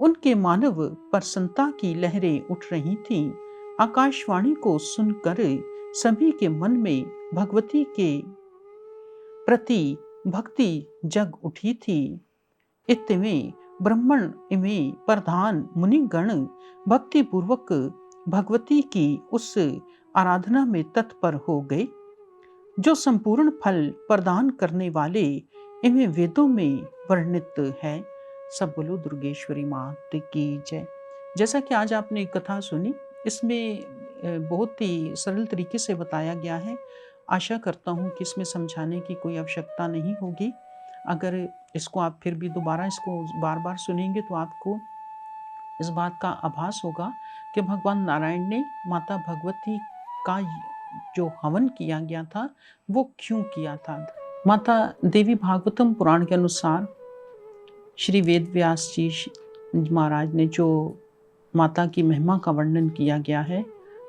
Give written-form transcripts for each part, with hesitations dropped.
उनके मानव प्रसन्नता की लहरें उठ रही थीं। आकाशवाणी को सुनकर सभी के मन में भगवती के प्रति भक्ति जग उठी थी। इतमें ब्राह्मण एवं प्रधान मुनिगण भक्ति पूर्वक भगवती की उस आराधना में तत्पर हो गए जो संपूर्ण फल प्रदान करने वाले एवं वेदों में वर्णित है। सब बोलो दुर्गेश्वरी मात की जय। जैसा कि आज आपने कथा सुनी, इसमें बहुत ही सरल तरीके से बताया गया है। आशा करता हूँ कि इसमें समझाने की कोई आवश्यकता नहीं होगी। अगर इसको आप फिर भी दोबारा इसको बार बार सुनेंगे तो आपको इस बात का आभास होगा कि भगवान नारायण ने माता भगवती का जो हवन किया गया था वो क्यों किया था। माता देवी भागवतम पुराण के अनुसार श्री वेद व्यास जी महाराज ने जो माता की महिमा का वर्णन किया गया है,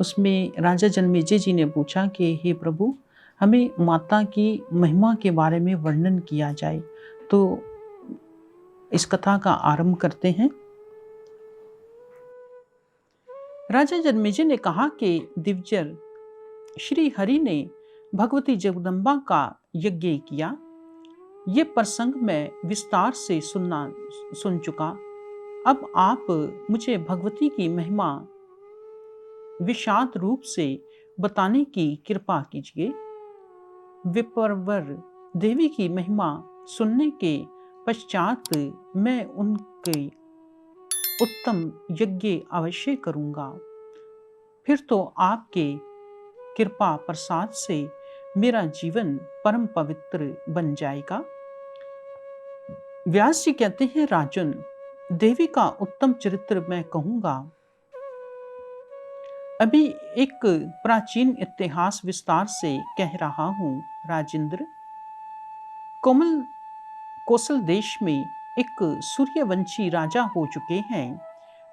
उसमें राजा जन्मेजय जी ने पूछा कि हे प्रभु, हमें माता की महिमा के बारे में वर्णन किया जाए। तो इस कथा का आरंभ करते हैं। राजा जन्मेजय ने कहा कि दिव्जर श्री हरि ने भगवती जगदम्बा का यज्ञ किया। ये प्रसंग मैं विस्तार से सुन चुका। अब आप मुझे भगवती की महिमा विषाद रूप से बताने की कृपा कीजिए। विप्रवर देवी की महिमा सुनने के पश्चात मैं उनके उत्तम यज्ञ अवश्य करूंगा। फिर तो आपके कृपा प्रसाद से मेरा जीवन परम पवित्र बन जाएगा। व्यास जी कहते हैं, राजन, देवी का उत्तम चरित्र मैं कहूंगा। अभी एक प्राचीन इतिहास विस्तार से कह रहा हूं। राजेंद्र, कौशल देश में एक सूर्यवंशी राजा हो चुके हैं।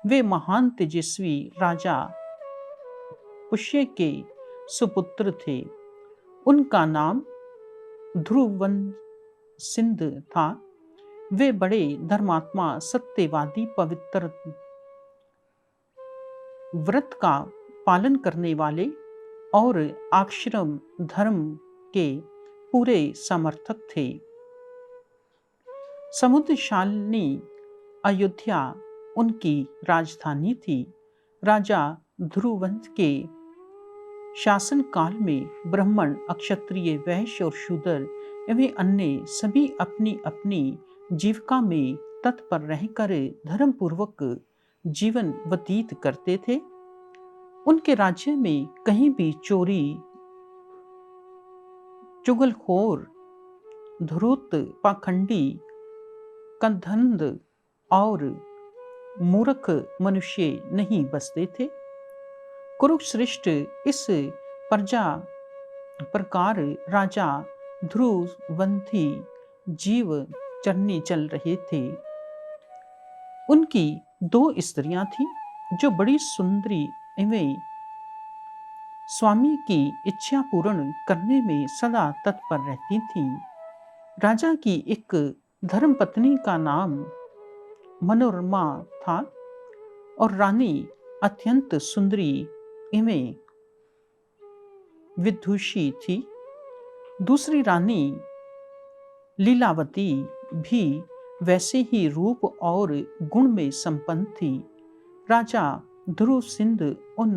वे महान तेजस्वी राजा पुष्य के सुपुत्र थे। उनका नाम ध्रुवंशिंद था। वे बड़े धर्मात्मा, सत्यवादी, पवित्र, व्रत का पालन करने वाले और आश्रम धर्म के पूरे समर्थक थे। समुद्रशालिनी अयोध्या उनकी राजधानी थी। राजा ध्रुवंश के शासन काल में ब्राह्मण, क्षत्रिय, वैश्य और शूद्र एवं अन्य सभी अपनी अपनी जीविका में तत्पर रहकर धर्म पूर्वक जीवन व्यतीत करते थे। उनके राज्य में कहीं भी चोरी, चुगलखोर, धूर्त, पाखंडी, कंधंध और मूर्ख मनुष्य नहीं बसते थे। कुरुश्रेष्ठ इस प्रकार राजा ध्रुवंशी जीव चरनी चल रहे थे। उनकी 2 स्त्रियां थीं जो बड़ी सुंदरी एवं स्वामी की इच्छा पूर्ण करने में सदा तत्पर रहती थीं। राजा की एक धर्मपत्नी का नाम मनोरमा था और रानी अत्यंत सुंदरी एवं विदुषी थी। दूसरी रानी लीलावती भी वैसे ही रूप और गुण में संपन्न थी। राजा ध्रुवसिंह उन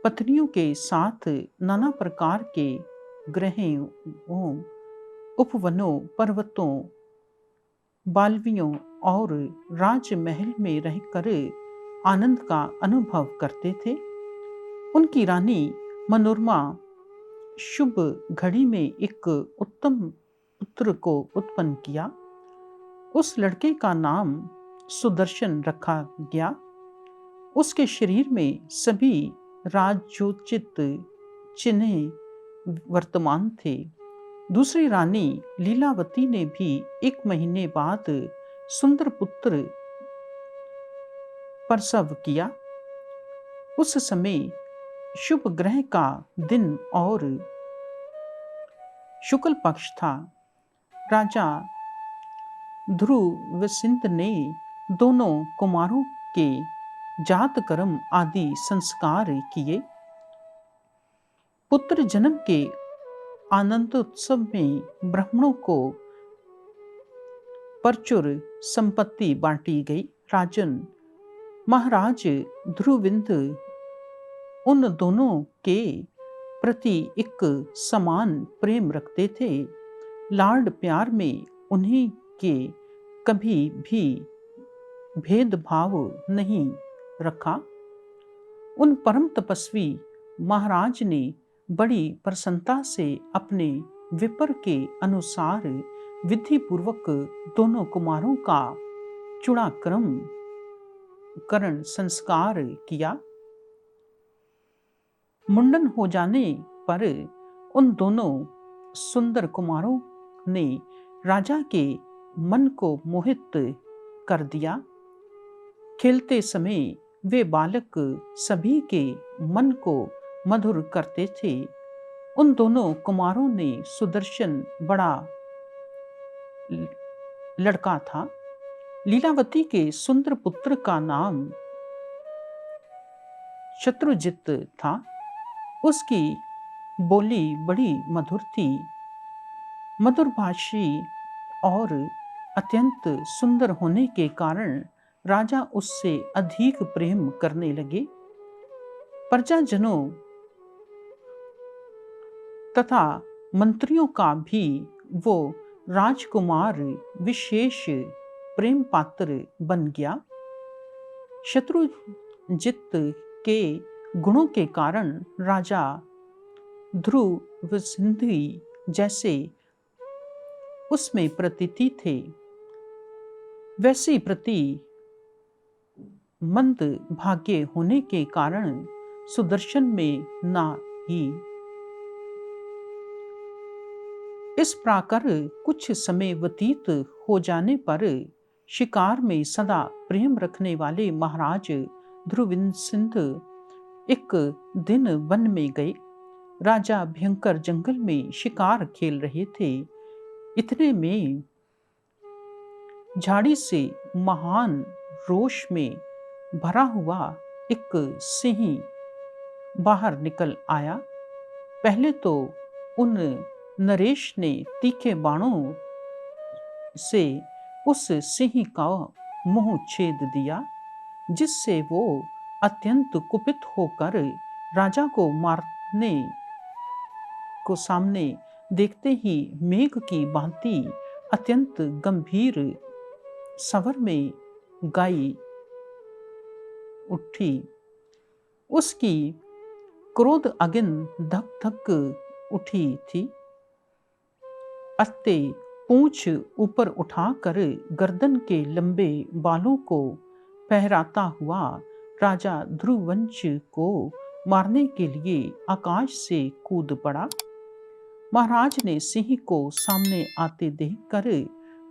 पत्नियों के साथ नाना प्रकार के ग्रहों, उपवनों, पर्वतों, बालवियों और राजमहल में रहकर आनंद का अनुभव करते थे। उनकी रानी मनोरमा शुभ घड़ी में एक उत्तम पुत्र को उत्पन्न किया। उस लड़के का नाम सुदर्शन रखा गया। उसके शरीर में सभी राजोचित चिन्ह वर्तमान थे। दूसरी रानी लीलावती ने भी 1 महीने बाद सुंदर पुत्र प्रसव किया। उस समय शुभ ग्रह का दिन और शुक्ल पक्ष था। राजा ध्रुवसिंह ने दोनों कुमारों के जात कर्म आदि संस्कार किए। पुत्र जन्म के आनंदोत्सव में ब्राह्मणों को परचुर संपत्ति बांटी गई। राजन महाराज ध्रुविंद उन दोनों के प्रति एक समान प्रेम रखते थे। लाड प्यार में उन्हीं के कभी भी भेदभाव नहीं रखा। उन परम तपस्वी महाराज ने बड़ी प्रसन्नता से अपने विपर के अनुसार विधि पूर्वक दोनों कुमारों का चूड़ाकरण संस्कार किया। मुंडन हो जाने पर उन दोनों सुंदर कुमारों ने राजा के मन को मोहित कर दिया। खेलते समय वे बालक सभी के मन को मधुर करते थे। उन दोनों कुमारों ने सुदर्शन बड़ा लड़का था। लीलावती के सुंदर पुत्र का नाम शत्रुजित था। उसकी बोली बड़ी मधुर थी। मधुरभाषी और अत्यंत सुंदर होने के कारण राजा उससे अधिक प्रेम करने लगे। प्रजाजनों तथा मंत्रियों का भी वो राजकुमार विशेष प्रेम पात्र बन गया। शत्रुजित के गुणों के कारण राजा ध्रुवसिंधि जैसे उसमें प्रतीति थे, वैसे प्रति मंद भाग्य होने के कारण सुदर्शन में ना ही। इस प्रकार कुछ समय व्यतीत हो जाने पर शिकार में सदा प्रेम रखने वाले महाराज ध्रुवसिंध एक दिन वन में गए। राजा भयंकर जंगल में शिकार खेल रहे थे। इतने में झाड़ी से महान रोष में भरा हुआ एक सिंह बाहर निकल आया। पहले तो उन नरेश ने तीखे बाणों से उस सिंह का मुंह छेद दिया, जिससे वो अत्यंत कुपित होकर राजा को मारने को सामने देखते ही मेघ की भांति अत्यंत गंभीर स्वर में गाई उठी। उसकी क्रोध अगिन धक धक उठी थी। अत्ते पूंछ ऊपर उठाकर गर्दन के लंबे बालों को फहराता हुआ राजा ध्रुवंश को मारने के लिए आकाश से कूद पड़ा। महाराज ने सिंह को सामने आते देखकर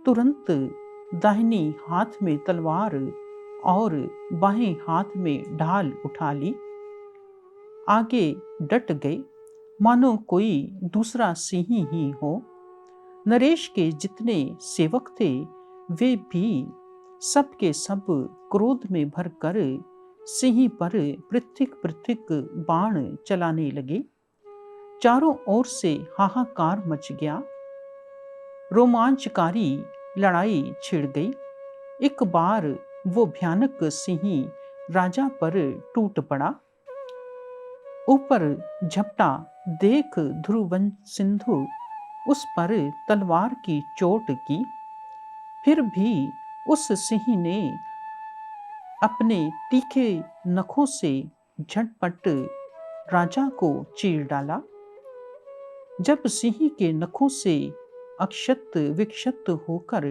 तुरंत दाहिनी हाथ में तलवार और बाएं हाथ में ढाल उठा ली। आगे डट गए, मानो कोई दूसरा सिंह ही हो। नरेश के जितने सेवक थे वे भी सब के सब क्रोध में भरकर सिंह पर पृथक पृथक बाण चलाने लगे। चारों ओर से हाहाकार मच गया। रोमांचकारी लड़ाई छिड़ गई। एक बार वो भयानक सिंह राजा पर टूट पड़ा। ऊपर झपटा देख ध्रुवसिंधु उस पर तलवार की चोट की। फिर भी उस सिंह ने अपने तीखे नखों से झटपट राजा को चीर डाला। जब सिंह के नखों से अक्षत विक्षत होकर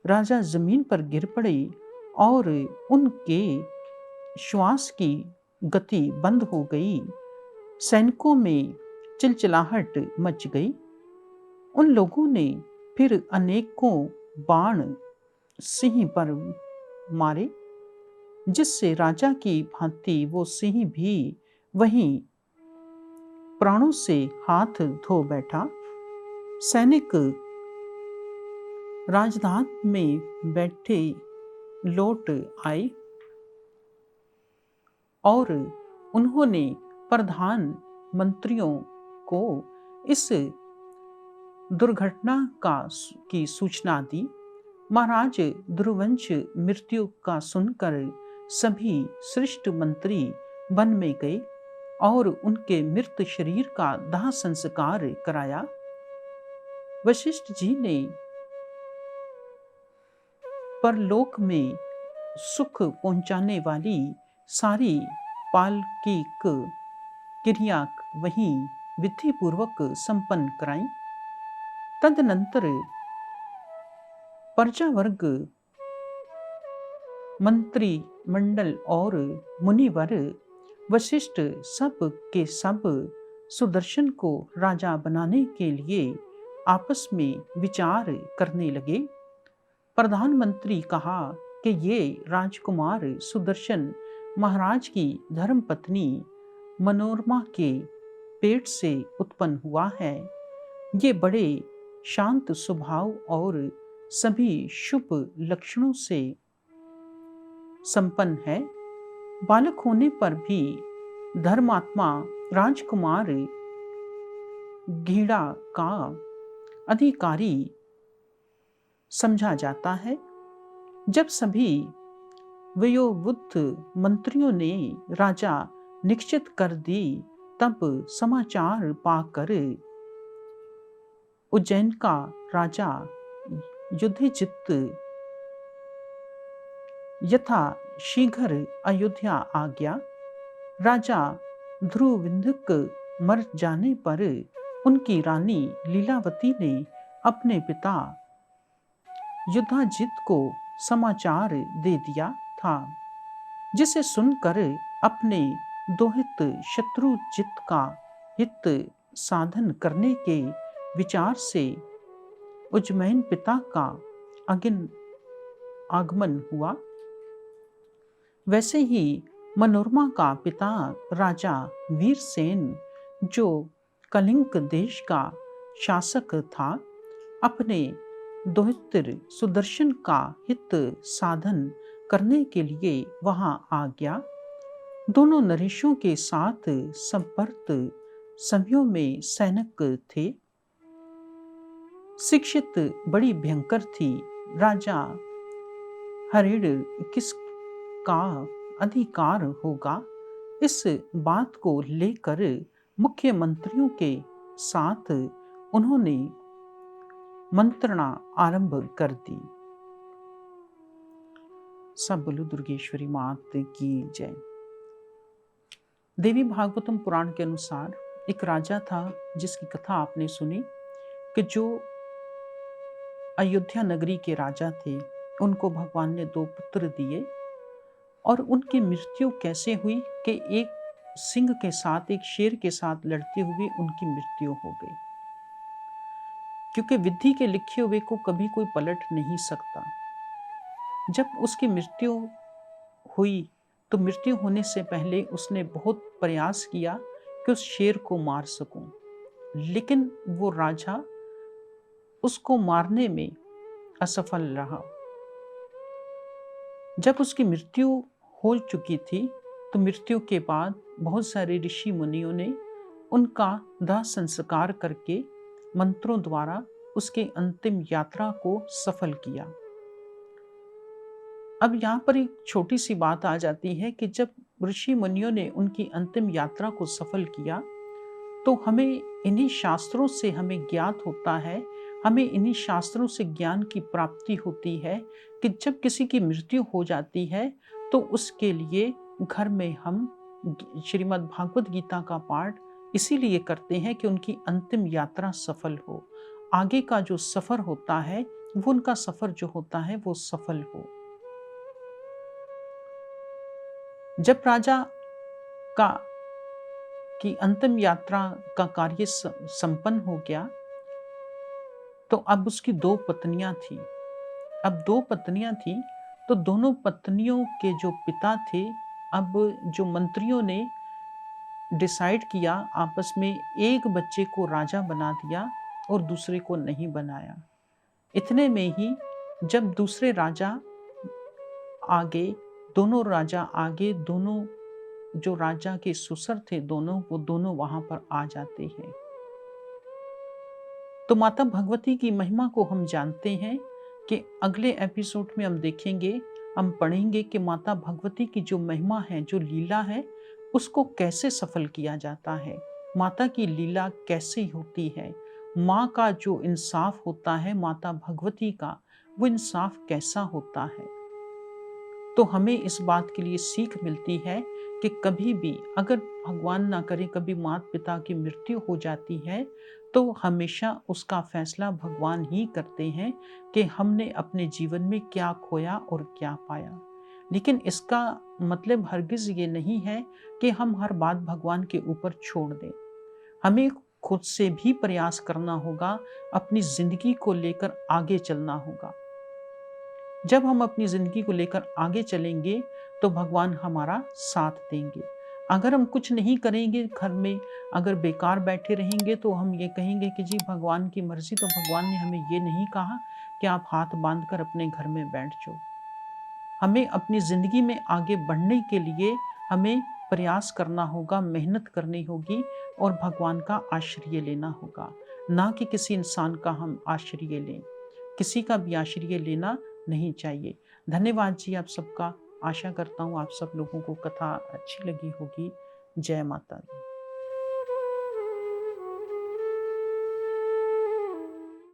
राजा जमीन पर गिर पड़े और उनके श्वास की गति बंद हो गई, सैनिकों में चिलचिलाहट मच गई। उन लोगों ने फिर अनेकों बाण सिंह पर मारे, जिससे राजा की भांति वो सिंह भी वहीं प्राणों से हाथ धो बैठा। सैनिक राजधात में बैठे लौट आए और उन्होंने प्रधान मंत्रियों को इस दुर्घटना की सूचना दी। महाराज ध्रुवंश मृत्यु का सुनकर सभी श्रेष्ठ मंत्री वन में गए और उनके मृत शरीर का दाह संस्कार कराया। वशिष्ठ जी ने परलोक में सुख पहुंचाने वाली सारी पालकिक क्रिया वहीं विधि पूर्वक संपन्न कराई। तदनंतर प्रजा वर्ग, मंत्री मंडल और मुनिवर वशिष्ठ सब के सब सुदर्शन को राजा बनाने के लिए आपस में विचार करने लगे। प्रधानमंत्री कहा कि ये राजकुमार सुदर्शन महाराज की धर्मपत्नी मनोरमा के पेट से उत्पन्न हुआ है। ये बड़े शांत स्वभाव और सभी शुभ लक्षणों से संपन्न है। बालक होने पर भी धर्मात्मा राजकुमार घीड़ा का अधिकारी समझा जाता है। जब सभी वयोवृद्ध मंत्रियों ने राजा निश्चित कर दी, तब समाचार पाकर उज्जैन का राजा युधिष्ठिर यथा शीघ्र अयोध्या आ गया। राजा ध्रुविंदक मर जाने पर उनकी रानी लीलावती ने अपने पिता युधाजित को समाचार दे दिया था, जिसे सुनकर अपने दोहित शत्रुजित का हित साधन करने के विचार से उज्जैन पिता का आगमन हुआ। वैसे ही मनोरमा का पिता राजा वीरसेन, जो कलिंग देश का शासक था, अपने दोहित्र सुदर्शन का हित साधन करने के लिए वहां आ गया। दोनों नरेशों के साथ संपर्क सभ्यों में सैनिक थे। शिक्षित बड़ी भयंकर थी। राजा हरिण किसका अधिकार होगा, इस बात को लेकर मुख्यमंत्रियों के साथ उन्होंने मंत्रणा आरंभ कर दी। सब बोलो दुर्गेश्वरी मात की जय। देवी भागवतम पुराण के अनुसार एक राजा था, जिसकी कथा आपने सुनी कि जो अयोध्या नगरी के राजा थे, उनको भगवान ने 2 पुत्र दिए और उनकी मृत्यु कैसे हुई कि एक सिंह के साथ, एक शेर के साथ लड़ते हुए उनकी मृत्यु हो गई। क्योंकि विधि के लिखे हुए को कभी कोई पलट नहीं सकता। जब उसकी मृत्यु हुई तो मृत्यु होने से पहले उसने बहुत प्रयास किया कि उस शेर को मार सकूं, लेकिन वो राजा उसको मारने में असफल रहा। जब उसकी मृत्यु हो चुकी थी तो मृत्यु के बाद बहुत सारे ऋषि मुनियों ने उनका दाह संस्कार करके मंत्रों द्वारा उसके अंतिम यात्रा को सफल किया। अब यहाँ पर एक छोटी सी बात आ जाती है कि जब ऋषि मुनियों ने उनकी अंतिम यात्रा को सफल किया तो हमें इन्हीं शास्त्रों से हमें ज्ञात होता है, हमें इन्हीं शास्त्रों से ज्ञान की प्राप्ति होती है कि जब किसी की मृत्यु हो जाती है तो उसके लिए घर में हम श्रीमद् भागवत गीता का पाठ इसीलिए करते हैं कि उनकी अंतिम यात्रा सफल हो। आगे का जो सफर होता है वो उनका सफर जो होता है वो सफल हो। जब राजा का की अंतिम यात्रा का कार्य संपन्न हो गया तो अब उसकी 2 पत्नियां थी। अब 2 पत्नियां थी तो दोनों पत्नियों के जो पिता थे, अब जो मंत्रियों ने डिसाइड किया आपस में, एक बच्चे को राजा बना दिया और दूसरे को नहीं बनाया। इतने में ही जब दूसरे राजा आगे, दोनों राजा आगे, दोनों जो राजा के सुसर थे दोनों, वो दोनों वहां पर आ जाते हैं। तो माता भगवती की महिमा को हम जानते हैं कि अगले एपिसोड में हम देखेंगे, हम पढ़ेंगे कि माता भगवती की जो महिमा है, जो लीला है, उसको कैसे सफल किया जाता है, माता की लीला कैसे होती है, माँ का जो इंसाफ होता है, माता भगवती का वो इंसाफ कैसा होता है। तो हमें इस बात के लिए सीख मिलती है कि कभी भी अगर भगवान ना करे कभी माता पिता की मृत्यु हो जाती है, तो हमेशा उसका फैसला भगवान ही करते हैं कि हमने अपने जीवन में क्या खोया और क्या पाया। लेकिन इसका मतलब हरगिज ये नहीं है कि हम हर बात भगवान के ऊपर छोड़ दें। हमें खुद से भी प्रयास करना होगा, अपनी जिंदगी को लेकर आगे चलना होगा। जब हम अपनी जिंदगी को लेकर आगे चलेंगे तो भगवान हमारा साथ देंगे। अगर हम कुछ नहीं करेंगे घर में, अगर बेकार बैठे रहेंगे, तो हम ये कहेंगे कि जी भगवान की मर्जी, तो भगवान ने हमें ये नहीं कहा कि आप हाथ बांधकर अपने घर में बैठ जाओ। हमें अपनी जिंदगी में आगे बढ़ने के लिए हमें प्रयास करना होगा, मेहनत करनी होगी और भगवान का आश्रय लेना होगा, ना कि किसी इंसान का हम आश्रय लें। किसी का भी आश्रय लेना नहीं चाहिए। धन्यवाद जी आप सबका। आशा करता हूँ आप सब लोगों को कथा अच्छी लगी होगी। जय माता दी।